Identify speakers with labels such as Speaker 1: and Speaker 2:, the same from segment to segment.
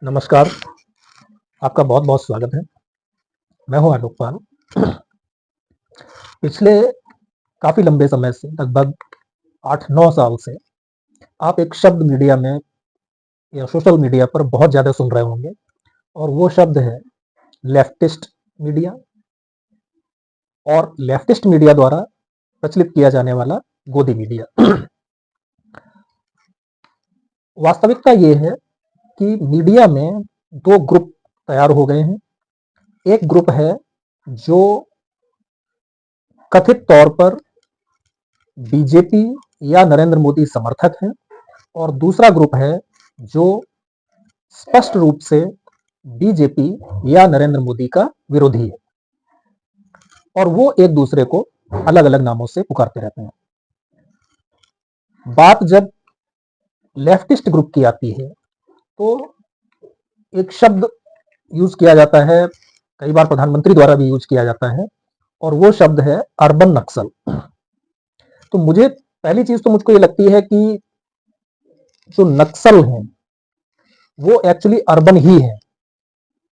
Speaker 1: नमस्कार, आपका बहुत बहुत स्वागत है। मैं हूं आलोक पाल। पिछले काफ़ी लंबे समय से, लगभग 8-9 साल से आप एक शब्द मीडिया में या सोशल मीडिया पर बहुत ज़्यादा सुन रहे होंगे, और वो शब्द है लेफ्टिस्ट मीडिया, और लेफ्टिस्ट मीडिया द्वारा प्रचलित किया जाने वाला गोदी मीडिया। वास्तविकता ये है कि मीडिया में 2 ग्रुप तैयार हो गए हैं। एक ग्रुप है जो कथित तौर पर बीजेपी या नरेंद्र मोदी समर्थक है, और दूसरा ग्रुप है जो स्पष्ट रूप से बीजेपी या नरेंद्र मोदी का विरोधी है, और वो एक दूसरे को अलग अलग नामों से पुकारते रहते हैं। बात जब लेफ्टिस्ट ग्रुप की आती है तो एक शब्द यूज किया जाता है, कई बार प्रधानमंत्री द्वारा भी यूज किया जाता है, और वो शब्द है अर्बन नक्सल। तो मुझे पहली चीज तो मुझको ये लगती है कि जो नक्सल हैं वो एक्चुअली अर्बन ही है,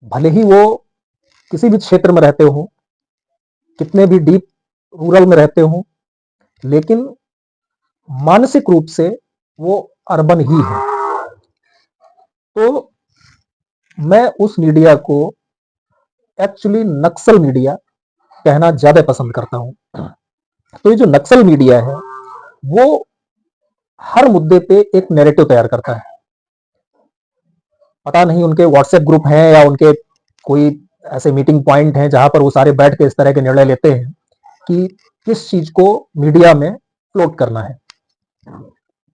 Speaker 1: भले ही वो किसी भी क्षेत्र में रहते हो, कितने भी डीप रूरल में रहते हो, लेकिन मानसिक रूप से वो अर्बन ही है। तो मैं उस मीडिया को एक्चुअली नक्सल मीडिया कहना ज्यादा पसंद करता हूं। तो ये जो नक्सल मीडिया है वो हर मुद्दे पे एक नैरेटिव तैयार करता है। पता नहीं उनके व्हाट्सएप ग्रुप हैं या उनके कोई ऐसे मीटिंग पॉइंट हैं जहां पर वो सारे बैठ के इस तरह के निर्णय लेते हैं कि किस चीज को मीडिया में फ्लोट करना है।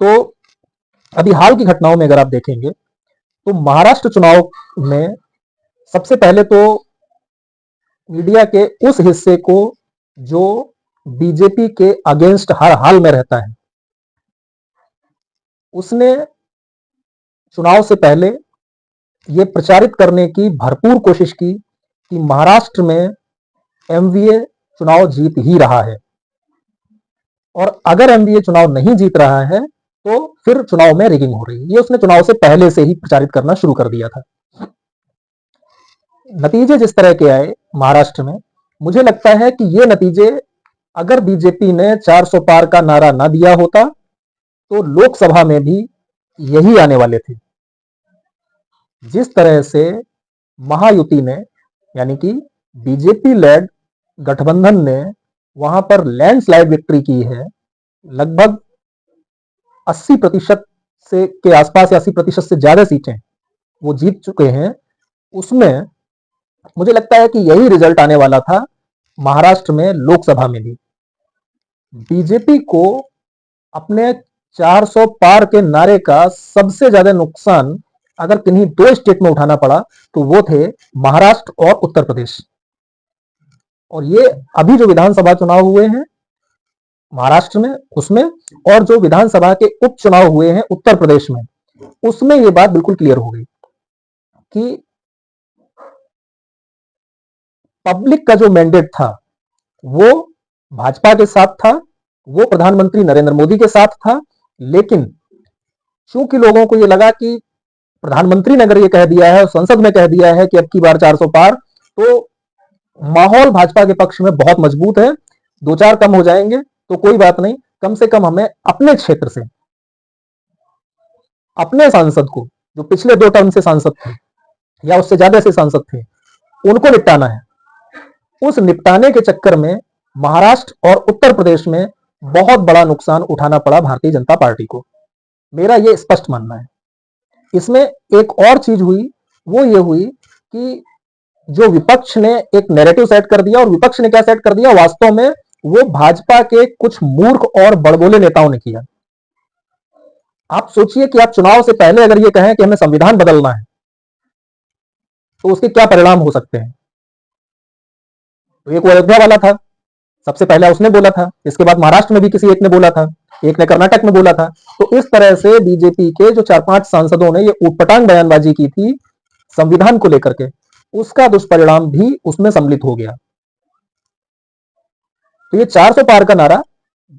Speaker 1: तो अभी हाल की घटनाओं में अगर आप देखेंगे तो महाराष्ट्र चुनाव में सबसे पहले तो मीडिया के उस हिस्से को जो बीजेपी के अगेंस्ट हर हाल में रहता है, उसने चुनाव से पहले ये प्रचारित करने की भरपूर कोशिश की कि महाराष्ट्र में एमवीए चुनाव जीत ही रहा है, और अगर एमवीए चुनाव नहीं जीत रहा है तो फिर चुनाव में रिगिंग हो रही है। ये उसने चुनाव से पहले से ही प्रचारित करना शुरू कर दिया था। नतीजे जिस तरह के आए महाराष्ट्र में, मुझे लगता है कि ये नतीजे अगर बीजेपी ने 400 पार का नारा ना दिया होता तो लोकसभा में भी यही आने वाले थे। जिस तरह से महायुति ने, यानी कि बीजेपी लेड गठबंधन ने वहां पर लैंडस्लाइड विक्ट्री की है, लगभग 80% से के आसपास, 80% से ज्यादा सीटें वो जीत चुके हैं, उसमें मुझे लगता है कि यही रिजल्ट आने वाला था महाराष्ट्र में लोकसभा में भी। बीजेपी को अपने 400 पार के नारे का सबसे ज्यादा नुकसान अगर किन्हीं 2 स्टेट में उठाना पड़ा तो वो थे महाराष्ट्र और उत्तर प्रदेश। और ये अभी जो विधानसभा चुनाव हुए हैं महाराष्ट्र में, उसमें, और जो विधानसभा के उपचुनाव हुए हैं उत्तर प्रदेश में, उसमें ये बात बिल्कुल क्लियर हो गई कि पब्लिक का जो मैंडेट था वो भाजपा के साथ था, वो प्रधानमंत्री नरेंद्र मोदी के साथ था। लेकिन चूंकि लोगों को ये लगा कि प्रधानमंत्री ने अगर ये कह दिया है, संसद में कह दिया है कि अब की बार 400 पार, तो माहौल भाजपा के पक्ष में बहुत मजबूत है। 2-4 कम हो जाएंगे तो कोई बात नहीं, कम से कम हमें अपने क्षेत्र से अपने सांसद को, जो पिछले 2 टर्म से सांसद थे या उससे ज्यादा से सांसद थे, उनको निपटाना है। उस निपटाने के चक्कर में महाराष्ट्र और उत्तर प्रदेश में बहुत बड़ा नुकसान उठाना पड़ा भारतीय जनता पार्टी को। मेरा यह स्पष्ट मानना है। इसमें एक और चीज हुई, वो ये हुई कि जो विपक्ष ने एक नैरेटिव सेट कर दिया, और विपक्ष ने क्या सेट कर दिया, वास्तव में वो भाजपा के कुछ मूर्ख और बड़बोले नेताओं ने किया। आप सोचिए कि आप चुनाव से पहले अगर ये कहें कि हमें संविधान बदलना है तो उसके क्या परिणाम हो सकते हैं। तो एक अयोध्या वाला था, सबसे पहले उसने बोला था, इसके बाद महाराष्ट्र में भी किसी एक ने बोला था, एक ने कर्नाटक में बोला था। तो इस तरह से बीजेपी के जो 4-5 सांसदों ने ये ऊटपटांग बयानबाजी की थी संविधान को लेकर के, उसका दुष्परिणाम भी उसमें सम्मिलित हो गया। तो ये 400 पार का नारा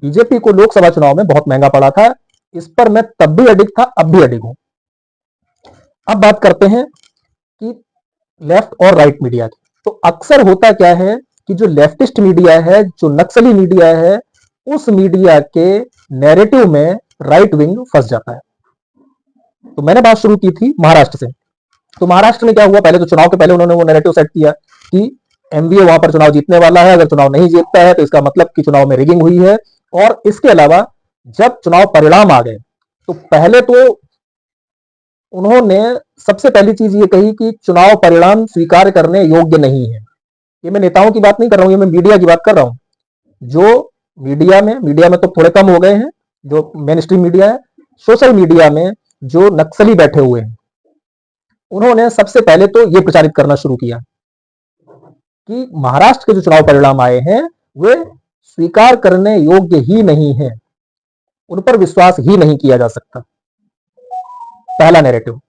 Speaker 1: बीजेपी को लोकसभा चुनाव में बहुत महंगा पड़ा था। इस पर मैं तब भी अडिग था, अब भी अडिग हूं। अब बात करते हैं कि लेफ्ट और राइट मीडिया की। तो अक्सर होता क्या है कि जो लेफ्टिस्ट मीडिया है, जो नक्सली मीडिया है, उस मीडिया के नैरेटिव में राइट विंग फंस जाता है। तो मैंने बात शुरू की थी महाराष्ट्र से। तो महाराष्ट्र में क्या हुआ, पहले तो चुनाव के पहले उन्होंने वो नैरेटिव सेट किया कि एमवीए वहां पर चुनाव जीतने वाला है, अगर चुनाव नहीं जीतता है तो इसका मतलब कि चुनाव में रिगिंग हुई है। और इसके अलावा जब चुनाव परिणाम आ गए तो पहले तो उन्होंने सबसे पहली चीज ये कही कि चुनाव परिणाम स्वीकार करने योग्य नहीं है। ये मैं नेताओं की बात नहीं कर रहा हूं, ये मैं मीडिया की बात कर रहा हूं। जो मीडिया में तो थोड़े कम हो गए हैं जो मेन स्ट्रीम मीडिया है, सोशल मीडिया में जो नक्सली बैठे हुए हैं, उन्होंने सबसे पहले तो ये प्रचारित करना शुरू किया कि महाराष्ट्र के जो चुनाव परिणाम आए हैं वे स्वीकार करने योग्य ही नहीं है, उन पर विश्वास ही नहीं किया जा सकता। पहला नैरेटिव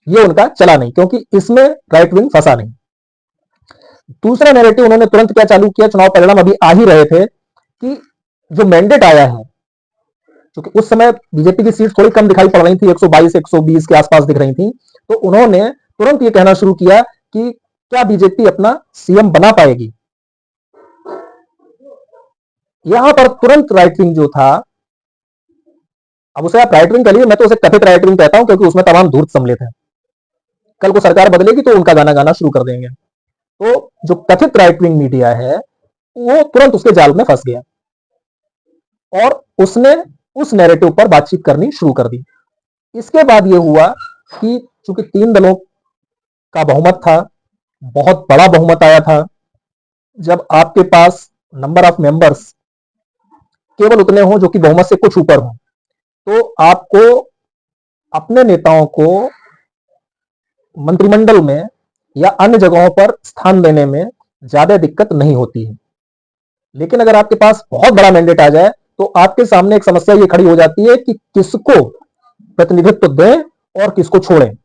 Speaker 1: ये उनका चला नहीं, क्योंकि इसमें राइट विंग फंसा नहीं। दूसरा नैरेटिव उन्होंने तुरंत क्या चालू किया, चुनाव परिणाम अभी आ ही रहे थे, कि जो मैंडेट आया है, क्योंकि उस समय बीजेपी की सीट थोड़ी कम दिखाई पड़ रही थी, 122 120 के आसपास दिख रही थी, तो उन्होंने तुरंत ये कहना शुरू किया कि क्या बीजेपी अपना सीएम बना पाएगी। यहां पर तुरंत राइट विंग जो था, अब उसे आप राइट विंग कह लीजिए, मैं तो उसे कथित राइट विंग कहता हूं, क्योंकि उसमें तमाम धूर्त सम्मिलित है। कल को सरकार बदलेगी तो उनका गाना गाना शुरू कर देंगे। तो जो कथित राइट विंग मीडिया है वो तुरंत उसके जाल में फंस गया और उसने उस नैरेटिव पर बातचीत करनी शुरू कर दी। इसके बाद यह हुआ कि चूंकि 3 दलों का बहुमत था, बहुत बड़ा बहुमत आया था, जब आपके पास नंबर ऑफ मेंबर्स केवल उतने हों जो कि बहुमत से कुछ ऊपर हों, तो आपको अपने नेताओं को मंत्रिमंडल में या अन्य जगहों पर स्थान देने में ज्यादा दिक्कत नहीं होती है। लेकिन अगर आपके पास बहुत बड़ा मैंडेट आ जाए तो आपके सामने एक समस्या ये खड़ी हो जाती है कि किसको प्रतिनिधित्व दें और किसको छोड़ें।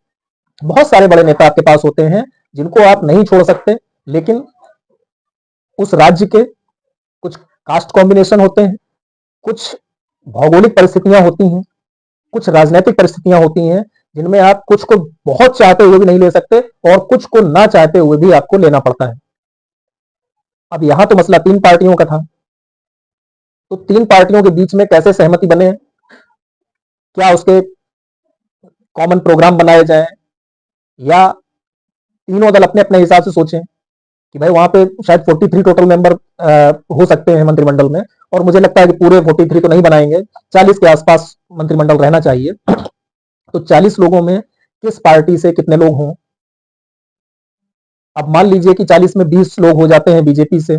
Speaker 1: बहुत सारे बड़े नेता आपके पास होते हैं जिनको आप नहीं छोड़ सकते, लेकिन उस राज्य के कुछ कास्ट कॉम्बिनेशन होते हैं, कुछ भौगोलिक परिस्थितियां होती हैं, कुछ राजनीतिक परिस्थितियां होती हैं जिनमें आप कुछ को बहुत चाहते हुए भी नहीं ले सकते और कुछ को ना चाहते हुए भी आपको लेना पड़ता है। अब यहां तो मसला 3 पार्टियों का था, तो 3 पार्टियों के बीच में कैसे सहमति बने, क्या उसके कॉमन प्रोग्राम बनाए जाएं या तीनों दल अपने अपने हिसाब से सोचें कि भाई वहां पे शायद 43 टोटल मेंबर हो सकते हैं मंत्रिमंडल में, और मुझे लगता है कि पूरे 43 तो नहीं बनाएंगे, 40 के आसपास मंत्रिमंडल रहना चाहिए। तो 40 लोगों में किस पार्टी से कितने लोग हों। अब मान लीजिए कि 40 में 20 लोग हो जाते हैं बीजेपी से,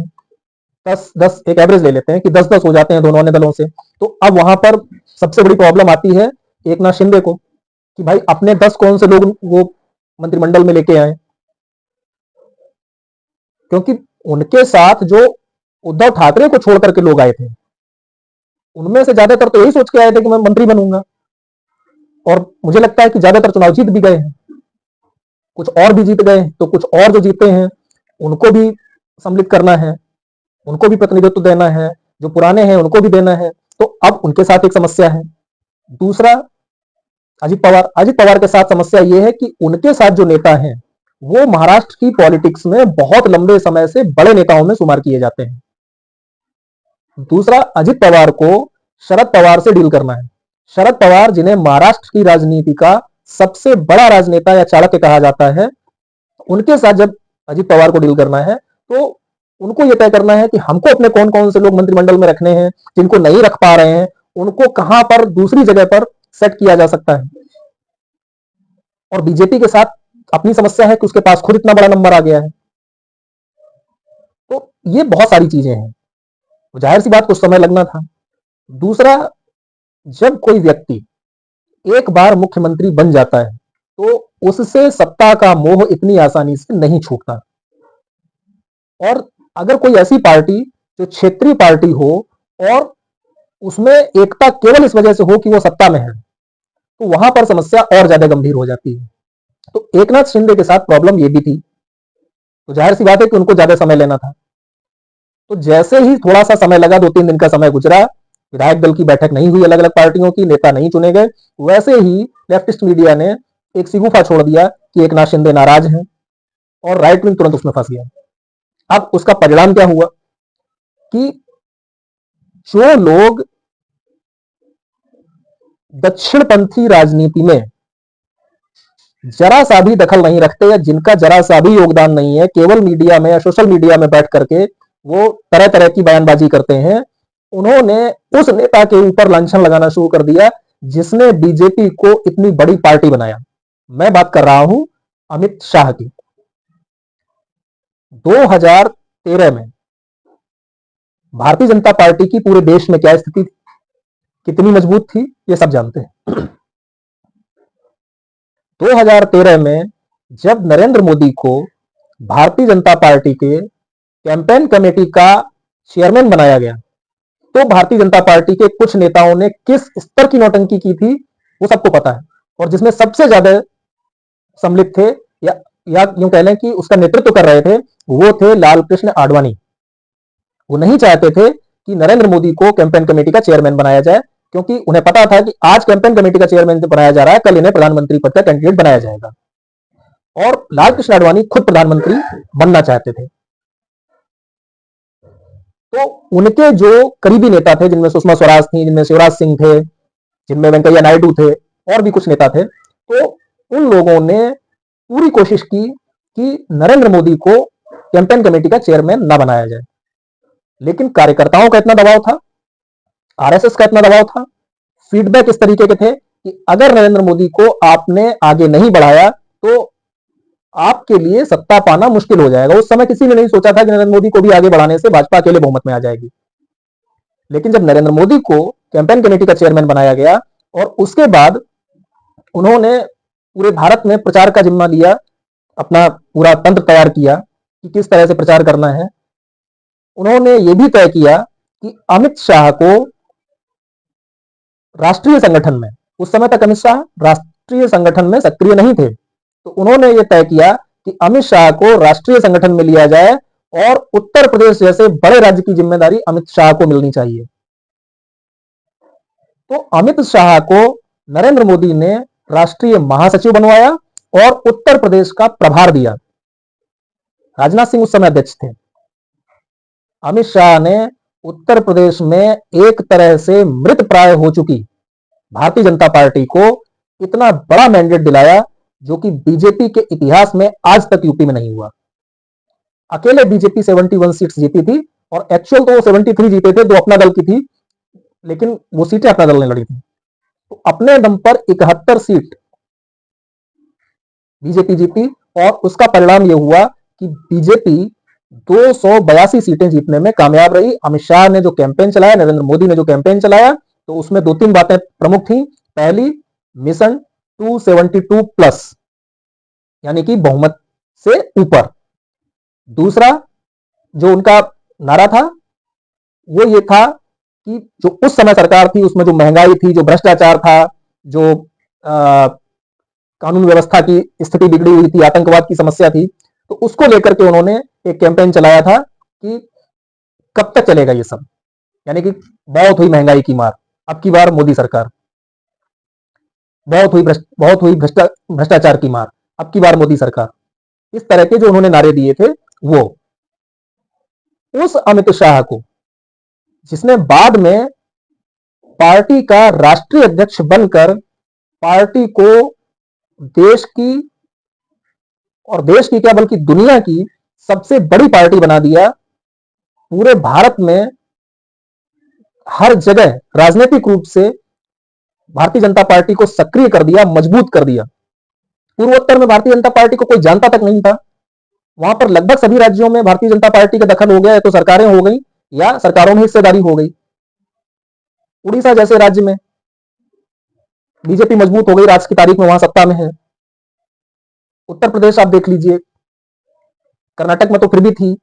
Speaker 1: 10-10 एक एवरेज ले लेते हैं कि 10-10 हो जाते हैं दोनों अन्य दलों से। तो अब वहां पर सबसे बड़ी प्रॉब्लम आती है एकनाथ शिंदे को कि भाई अपने 10 कौन से लोग वो मंत्रिमंडल में लेके आए, क्योंकि उनके साथ जो उद्धव ठाकरे को छोड़ करके लोग आए थे उनमें से ज्यादातर तो यही सोच के आए थे कि मैं मंत्री बनूंगा, और मुझे लगता है कि ज्यादातर चुनाव जीत भी गए हैं, कुछ और भी जीत गए, तो कुछ और जो जीते हैं उनको भी सम्मिलित करना है, उनको भी प्रतिनिधित्व देना है, जो पुराने हैं उनको भी देना है। तो अब उनके साथ एक समस्या है। दूसरा अजित पवार के साथ समस्या यह है कि उनके साथ जो नेता हैं वो महाराष्ट्र की पॉलिटिक्स में बहुत लंबे समय से बड़े नेताओं में शुमार किए जाते हैं। दूसरा, अजित पवार को शरद पवार से डील करना है। शरद पवार जिन्हें महाराष्ट्र की राजनीति का सबसे बड़ा राजनेता या चाणक्य कहा जाता है, उनके साथ जब अजित पवार को डील करना है तो उनको यह तय करना है कि हमको अपने कौन कौन से लोग मंत्रिमंडल में रखने हैं, जिनको नहीं रख पा रहे हैं उनको कहां पर दूसरी जगह पर सेट किया जा सकता है। और बीजेपी के साथ अपनी समस्या है कि उसके पास खुद इतना बड़ा नंबर आ गया है। तो ये बहुत सारी चीजें हैं, जाहिर सी बात कुछ समय लगना था। दूसरा, जब कोई व्यक्ति एक बार मुख्यमंत्री बन जाता है तो उससे सत्ता का मोह इतनी आसानी से नहीं छूटता, और अगर कोई ऐसी पार्टी जो क्षेत्रीय पार्टी हो और उसमें एकता केवल इस वजह से हो कि वो सत्ता में है, तो वहां पर समस्या और ज्यादा गंभीर हो जाती है। तो एकनाथ शिंदे के साथ प्रॉब्लम ये भी थी, तो जाहिर सी बात है कि उनको ज्यादा समय लेना था। तो जैसे ही थोड़ा सा समय लगा, 2-3 दिन का समय गुजरा, विधायक दल की बैठक नहीं हुई, अलग अलग पार्टियों की नेता नहीं चुने गए, वैसे ही लेफ्टिस्ट मीडिया ने एक सिगुफा छोड़ दिया कि एकनाथ शिंदे नाराज हैं, और राइट विंग तुरंत उसमें फंस गया। अब उसका परिणाम क्या हुआ कि जो लोग दक्षिणपंथी राजनीति में जरा सा भी दखल नहीं रखते या जिनका जरा सा भी योगदान नहीं है, केवल मीडिया में या सोशल मीडिया में बैठ करके वो तरह तरह की बयानबाजी करते हैं, उन्होंने उस नेता के ऊपर लांछन लगाना शुरू कर दिया जिसने बीजेपी को इतनी बड़ी पार्टी बनाया। मैं बात कर रहा हूं अमित शाह की। 2013 में भारतीय जनता पार्टी की पूरे देश में क्या स्थिति थी, कितनी मजबूत थी, ये सब जानते हैं। 2013 में जब नरेंद्र मोदी को भारतीय जनता पार्टी के कैंपेन कमेटी का चेयरमैन बनाया गया, तो भारतीय जनता पार्टी के कुछ नेताओं ने किस स्तर की नौटंकी की थी वो सबको पता है। और जिसमें सबसे ज्यादा सम्मिलित थे या यूं कह लें कि उसका नेतृत्व कर रहे थे, वो थे लाल कृष्ण आडवाणी। वो नहीं चाहते थे कि नरेंद्र मोदी को कैंपेन कमेटी का चेयरमैन बनाया जाए, क्योंकि उन्हें पता था कि आज कैंपेन कमेटी का चेयरमैन बनाया जा रहा है, कल इन्हें प्रधानमंत्री पद का कैंडिडेट बनाया जाएगा। और लाल कृष्ण आडवाणी खुद प्रधानमंत्री बनना चाहते थे। तो उनके जो करीबी नेता थे, जिनमें सुषमा स्वराज थी, जिनमें शिवराज सिंह थे, जिनमें वेंकैया नायडू थे, और भी कुछ नेता थे, तो उन लोगों ने पूरी कोशिश की कि नरेंद्र मोदी को कैंपेन कमेटी का चेयरमैन ना बनाया जाए। लेकिन कार्यकर्ताओं का इतना दबाव था, आरएसएस का इतना दबाव था, फीडबैक इस तरीके के थे कि अगर नरेंद्र मोदी को आपने आगे नहीं बढ़ाया तो आपके लिए सत्ता पाना मुश्किल हो जाएगा। उस समय किसी ने नहीं सोचा था कि नरेंद्र मोदी को भी आगे बढ़ाने से भाजपा अकेले बहुमत में आ जाएगी। लेकिन जब नरेंद्र मोदी को कैंपेन कमेटी का चेयरमैन बनाया गया और उसके बाद उन्होंने पूरे भारत में प्रचार का जिम्मा लिया, अपना पूरा तंत्र तैयार किया कि किस तरह से प्रचार करना है, उन्होंने ये भी तय किया कि अमित शाह को राष्ट्रीय संगठन में, उस समय तक अमित शाह राष्ट्रीय संगठन में सक्रिय नहीं थे, तो उन्होंने ये तय किया कि अमित शाह को राष्ट्रीय संगठन में लिया जाए और उत्तर प्रदेश जैसे बड़े राज्य की जिम्मेदारी अमित शाह को मिलनी चाहिए। तो अमित शाह को नरेंद्र मोदी ने राष्ट्रीय महासचिव बनवाया और उत्तर प्रदेश का प्रभार दिया। राजनाथ सिंह उस समय अध्यक्ष थे। अमित शाह ने उत्तर प्रदेश में एक तरह से मृत प्राय हो चुकी भारतीय जनता पार्टी को इतना बड़ा मैंडेट दिलाया जो कि बीजेपी के इतिहास में आज तक यूपी में नहीं हुआ। अकेले बीजेपी 71 सीट्स जीती थी और एक्चुअल तो वो 73 जीते थे, 2 अपना दल की थी, लेकिन वो सीटें अपना दल ने लड़ी थी। तो अपने दम पर 71 सीट बीजेपी जीती और उसका परिणाम यह हुआ कि बीजेपी 282 सीटें जीतने में कामयाब रही। अमित शाह ने जो कैंपेन चलाया, नरेंद्र मोदी ने जो कैंपेन चलाया, तो उसमें 2-3 बातें प्रमुख थी। पहली, मिशन 272 प्लस, यानी कि बहुमत से ऊपर। दूसरा जो उनका नारा था वो ये था कि जो उस समय सरकार थी उसमें जो महंगाई थी, जो भ्रष्टाचार था, जो कानून व्यवस्था की स्थिति बिगड़ी हुई थी, आतंकवाद की समस्या थी, तो उसको लेकर के उन्होंने एक कैंपेन चलाया था कि कब तक चलेगा ये सब, यानी कि बहुत हुई महंगाई की मार, अब की बार मोदी सरकार, बहुत हुई भ्रष्टाचार की मार, अब की बार मोदी सरकार। इस तरह के जो उन्होंने नारे दिए थे, वो उस अमित शाह को, जिसने बाद में पार्टी का राष्ट्रीय अध्यक्ष बनकर पार्टी को देश की, और देश की क्या बल्कि दुनिया की सबसे बड़ी पार्टी बना दिया, पूरे भारत में हर जगह राजनीतिक रूप से भारतीय जनता पार्टी को सक्रिय कर दिया, मजबूत कर दिया। पूर्वोत्तर में भारतीय जनता पार्टी को कोई जानता तक नहीं था। वहां पर लगभग सभी राज्यों में भारतीय जनता पार्टी का दखल हो गया, तो सरकारें हो गई या सरकारों में हिस्सेदारी हो गई। उड़ीसा जैसे राज्य में बीजेपी मजबूत हो गई, आज की तारीख में वहां सत्ता में है। उत्तर प्रदेश आप देख लीजिए, कर्नाटक में तो फिर भी थी,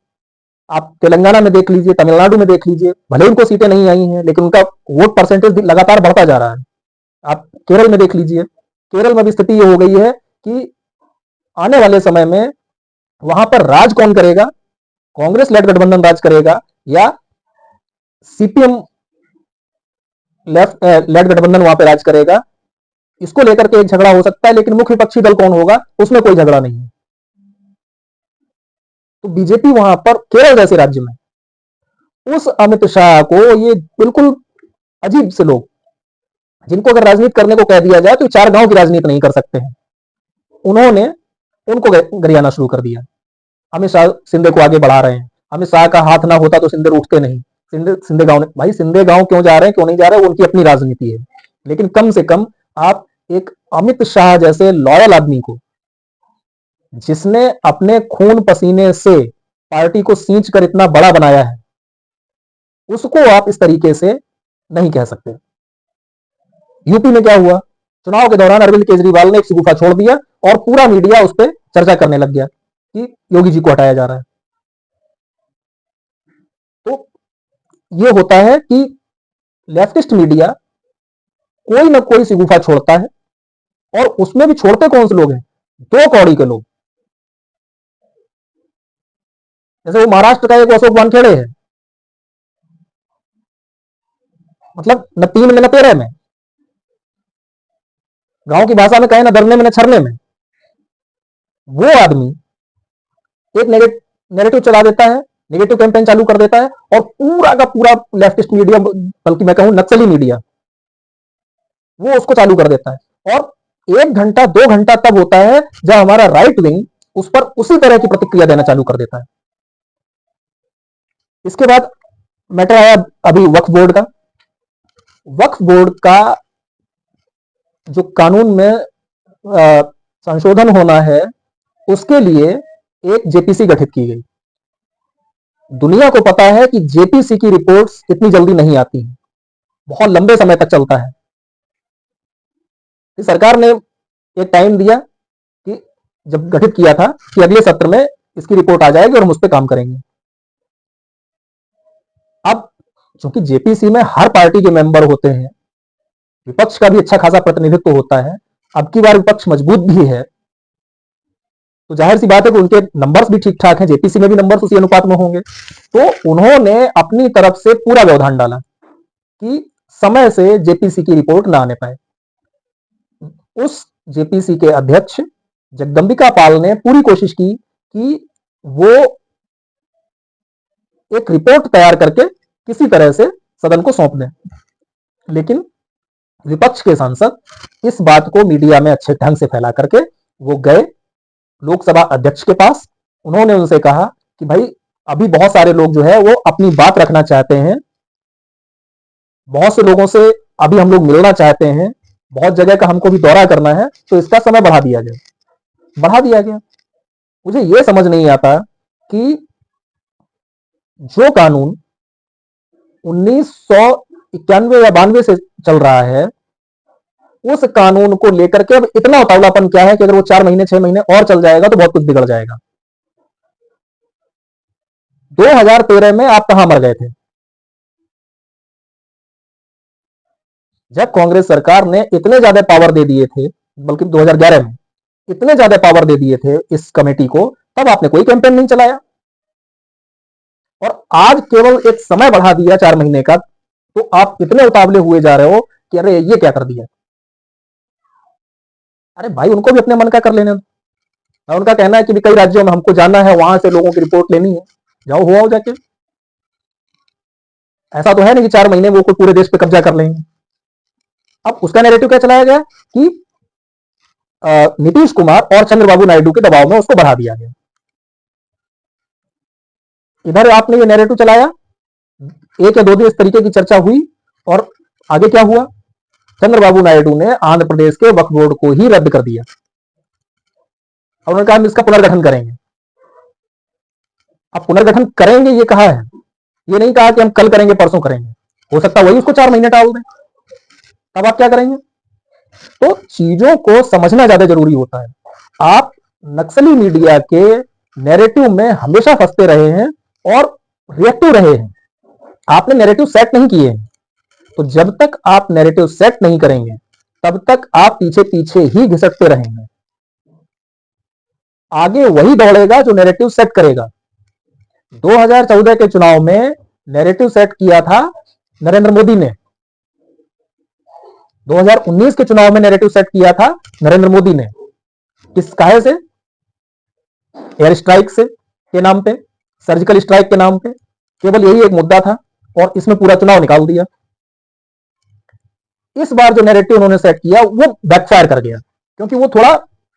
Speaker 1: आप तेलंगाना में देख लीजिए, तमिलनाडु में देख लीजिए, भले उनको सीटें नहीं आई हैं लेकिन उनका वोट परसेंटेज लगातार बढ़ता जा रहा है। आप केरल में देख लीजिए, केरल में भी स्थिति ये हो गई है कि आने वाले समय में वहां पर राज कौन करेगा, कांग्रेस लेड गठबंधन राज करेगा या सीपीएम लेड गठबंधन वहां पर राज करेगा, इसको लेकर के एक झगड़ा हो सकता है, लेकिन मुख्य विपक्षी दल कौन होगा उसमें कोई झगड़ा नहीं है। तो बीजेपी वहां पर केरल जैसे राज्य में उस अमित शाह को, ये बिल्कुल अजीब से लोग, जिनको अगर राजनीति करने को कह दिया जाए तो 4 गांव की राजनीति नहीं कर सकते हैं, उन्होंने उनको गरियाना शुरू कर दिया। अमित शाह सिंधे को आगे बढ़ा रहे हैं, अमित शाह का हाथ ना होता तो सिंधे उठते नहीं, सिंधे गांव, भाई सिंधे गांव क्यों जा रहे हैं, क्यों नहीं जा रहे, वो उनकी अपनी राजनीति है, लेकिन कम से कम आप एक अमित शाह जैसे लॉयल आदमी को, जिसने अपने खून पसीने से पार्टी को सींच कर इतना बड़ा बनाया है, उसको आप इस तरीके से नहीं कह सकते। यूपी में क्या हुआ, चुनाव के दौरान अरविंद केजरीवाल ने एक शगुफा छोड़ दिया और पूरा मीडिया उस पर चर्चा करने लग गया कि योगी जी को हटाया जा रहा है। तो ये होता है कि लेफ्टिस्ट मीडिया कोई ना कोई शगुफा छोड़ता है, और उसमें भी छोड़ते कौन से लोग हैं, 2 कौड़ी के लोग। जैसे वो महाराष्ट्र का एक अशोक वानखेड़े है, मतलब न 3 में न 13 में, गांव की भाषा में कहे ना धरने में न छरने में, वो आदमी एक नेगेटिव चला देता है, नेगेटिव कैंपेन चालू कर देता है, और पूरा का पूरा लेफ्टिस्ट मीडिया, बल्कि मैं कहूं नक्सली मीडिया, वो उसको चालू कर देता है। और 1 घंटा 2 घंटा तब होता है जब हमारा राइट विंग उस पर उसी तरह की प्रतिक्रिया देना चालू कर देता है। इसके बाद मैटर आया अभी वक्फ बोर्ड का। वक्फ बोर्ड का जो कानून में संशोधन होना है, उसके लिए एक जेपीसी गठित की गई। दुनिया को पता है कि जेपीसी की रिपोर्ट्स इतनी जल्दी नहीं आती हैं, बहुत लंबे समय तक चलता है। सरकार ने एक टाइम दिया कि जब गठित किया था कि अगले सत्र में इसकी रिपोर्ट आ जाएगी और हम उस पर काम करेंगे। अब चूंकि जेपीसी में हर पार्टी के मेंबर होते हैं, विपक्ष का भी अच्छा खासा प्रतिनिधित्व होता है, अब की बार विपक्ष मजबूत भी है, तो जाहिर सी बात है कि उनके नंबर्स भी ठीक ठाक हैं, जेपीसी में भी नंबर्स उसी अनुपात में होंगे। तो उन्होंने अपनी तरफ से पूरा व्यवधान डाला कि समय से जेपीसी की रिपोर्ट ना आने पाए। उस जेपीसी के अध्यक्ष जगदंबिका पाल ने पूरी कोशिश की कि वो एक रिपोर्ट तैयार करके किसी तरह से सदन को सौंप दें, लेकिन विपक्ष के सांसद इस बात को मीडिया में अच्छे ढंग से फैला करके वो गए लोकसभा अध्यक्ष के पास। उन्होंने उनसे कहा कि भाई अभी बहुत सारे लोग जो है वो अपनी बात रखना चाहते हैं, बहुत से लोगों से अभी हम लोग मिलना चाहते हैं, बहुत जगह का हमको भी दौरा करना है, तो इसका समय बढ़ा दिया गया। मुझे यह समझ नहीं आता कि जो कानून 1991 या 92 से चल रहा है, उस कानून को लेकर के अब इतना उतावलापन क्या है कि अगर वो 4 महीने 6 महीने और चल जाएगा तो बहुत कुछ बिगड़ जाएगा। 2013 में आप कहां मर गए थे, जब कांग्रेस सरकार ने इतने ज्यादा पावर दे दिए थे, बल्कि 2011 में इतने ज्यादा पावर दे दिए थे इस कमेटी को, तब आपने कोई कैंपेन नहीं चलाया। और आज केवल एक समय बढ़ा दिया 4 महीने का, तो आप इतने उतावले हुए जा रहे हो कि अरे ये क्या कर दिया। अरे भाई उनको भी अपने मन का कर लेने दो। उनका कहना है कि कई राज्यों में हमको जाना है, वहां से लोगों की रिपोर्ट लेनी है, जाओ हुआ हो जाके। ऐसा तो है नहीं कि 4 महीने वो कोई पूरे देश पे कब्जा कर लेंगे। अब उसका नैरेटिव क्या चलाया गया कि नीतीश कुमार और चंद्रबाबू नायडू के दबाव में उसको बढ़ा दिया गया। इधर आपने ये नैरेटिव चलाया, 1 या 2 दिन इस तरीके की चर्चा हुई, और आगे क्या हुआ, चंद्रबाबू नायडू ने आंध्र प्रदेश के वक्फ बोर्ड को ही रद्द कर दिया और उन्होंने कहा हम इसका पुनर्गठन करेंगे। अब पुनर्गठन करेंगे ये कहा है, ये नहीं कहा कि हम कल करेंगे परसों करेंगे। हो सकता है वही उसको 4 महीने टाल दें, तब आप क्या करेंगे। तो चीजों को समझना ज्यादा जरूरी होता है। आप नक्सली मीडिया के नैरेटिव में हमेशा फंसते रहे हैं और रिएक्टिव रहे हैं, आपने नैरेटिव सेट नहीं किए हैं। तो जब तक आप नैरेटिव सेट नहीं करेंगे तब तक आप पीछे पीछे ही घिसटते रहेंगे। आगे वही दौड़ेगा जो नैरेटिव सेट करेगा। 2014 के चुनाव में नैरेटिव सेट किया था नरेंद्र मोदी ने, 2019 के चुनाव में नैरेटिव सेट किया था नरेंद्र मोदी ने। किस काहे से, एयर स्ट्राइक से, के नाम पे, सर्जिकल स्ट्राइक के नाम पे, केवल यही एक मुद्दा था और इसमें पूरा चुनाव निकाल दिया। इस बार जो नैरेटिव उन्होंने सेट किया वो बैकफायर कर गया, क्योंकि वो थोड़ा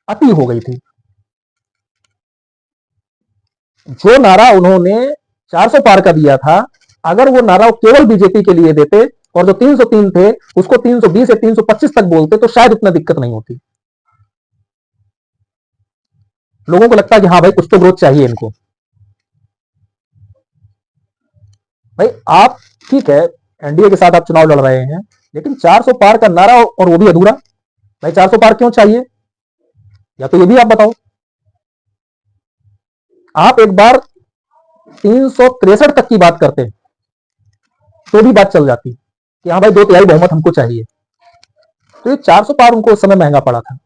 Speaker 1: अति हो गई थी। जो नारा उन्होंने 400 पार का दिया था, अगर वो नारा केवल बीजेपी के लिए देते और जो 303 थे उसको 320 या 325 तक बोलते तो शायद इतना दिक्कत नहीं होती। लोगों को लगता है कि हाँ भाई कुछ तो ग्रोथ चाहिए इनको। भाई आप ठीक है, एनडीए के साथ आप चुनाव लड़ रहे हैं, लेकिन 400 पार का नारा और वो भी अधूरा। भाई 400 पार क्यों चाहिए, या तो ये भी आप बताओ। आप एक बार 363 तक की बात करते तो भी बात चल जाती कि हाँ भाई 2/3 बहुमत हमको चाहिए। तो ये 400 पार उनको उस समय महंगा पड़ा था,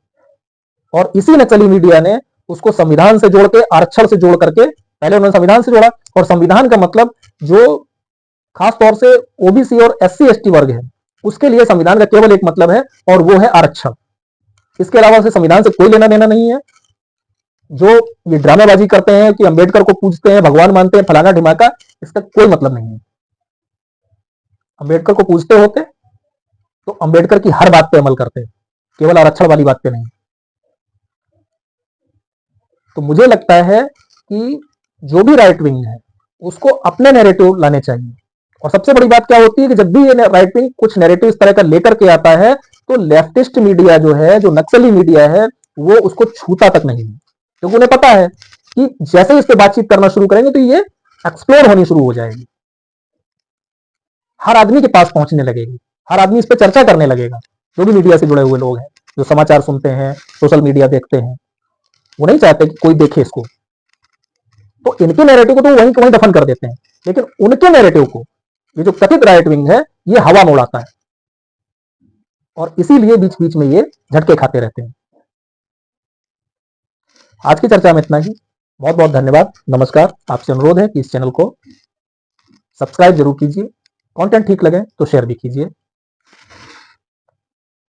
Speaker 1: और इसी नक्सली मीडिया ने उसको संविधान से जोड़ के, आरक्षण से जोड़ करके, पहले उन्होंने संविधान से जोड़ा, और संविधान का मतलब जो खास तौर से ओबीसी और एससी एसटी वर्ग है उसके लिए संविधान का केवल एक मतलब है, और वो है आरक्षण। इसके अलावा से संविधान से कोई लेना देना नहीं है। जो ये ड्रामेबाजी करते हैं कि अंबेडकर को पूजते हैं, भगवान मानते हैं, फलाना ढिमाका, इसका कोई मतलब नहीं है। अंबेडकर को पूजते होते तो अंबेडकर की हर बात पे अमल करते, केवल आरक्षण वाली बात पे नहीं। तो मुझे लगता है कि जो भी राइट विंग है उसको अपने नैरेटिव लाने चाहिए। और सबसे बड़ी बात क्या होती है कि जब भी ये राइट विंग कुछ नैरेटिव इस तरह का लेकर के आता है तो लेफ्टिस्ट मीडिया जो है, जो नक्सली मीडिया है, वो उसको छूता तक नहीं, क्योंकि उन्हें पता है कि जैसे ही इस पर बातचीत करना शुरू करेंगे तो ये एक्सप्लोर होनी शुरू हो जाएगी, हर आदमी के पास पहुंचने लगेगी, हर आदमी इस पर चर्चा करने लगेगा। जो भी मीडिया से जुड़े हुए लोग हैं, जो समाचार सुनते हैं, सोशल मीडिया देखते हैं, वो नहीं चाहते कि कोई देखे इसको, तो इनके नैरेटिव को तो वहीं वहीं दफन कर देते हैं। लेकिन उनके नैरेटिव को ये जो कथित राइट विंग है ये हवा में उड़ाता है, और इसीलिए बीच बीच में ये झटके खाते रहते हैं। आज की चर्चा में इतना ही। बहुत बहुत धन्यवाद, नमस्कार। आपसे अनुरोध है कि इस चैनल को सब्सक्राइब जरूर कीजिए, कंटेंट ठीक लगे तो शेयर भी कीजिए।